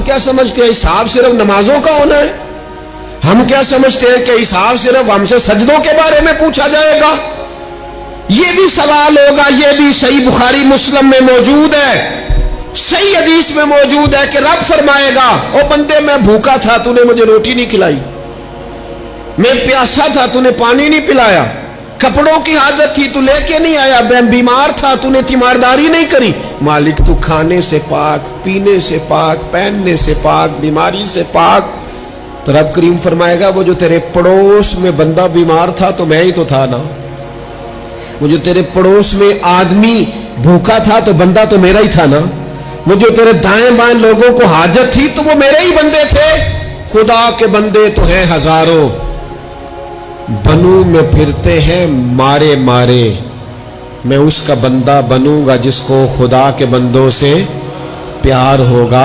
ہم کیا سمجھتے ہیں حساب صرف نمازوں کا ہونا ہے؟ ہم کیا سمجھتے ہیں کہ حساب صرف ہم سے سجدوں کے بارے میں پوچھا جائے گا؟ یہ بھی سوال ہوگا، یہ بھی صحیح بخاری مسلم میں موجود ہے، صحیح حدیث میں موجود ہے کہ رب فرمائے گا او بندے میں بھوکا تھا تو نے مجھے روٹی نہیں کھلائی، میں پیاسا تھا تو نے پانی نہیں پلایا، کپڑوں کی حاجت تھی تو لے کے نہیں آیا، میں بیمار تھا تو نے تیمارداری نہیں کری۔ مالک تو کھانے سے پاک، پینے سے پاک، پہننے سے پاک، بیماری سے پاک۔ تو رب کریم فرمائے گا وہ جو تیرے پڑوس میں بندہ بیمار تھا تو میں ہی تو تھا نا، وہ جو تیرے پڑوس میں آدمی بھوکا تھا تو بندہ تو میرا ہی تھا نا، وہ جو تیرے دائیں بائیں لوگوں کو حاجت تھی تو وہ میرے ہی بندے تھے۔ خدا کے بندے تو ہیں ہزاروں، بنو میں پھرتے ہیں مارے مارے، میں اس کا بندہ بنوں گا جس کو خدا کے بندوں سے پیار ہوگا۔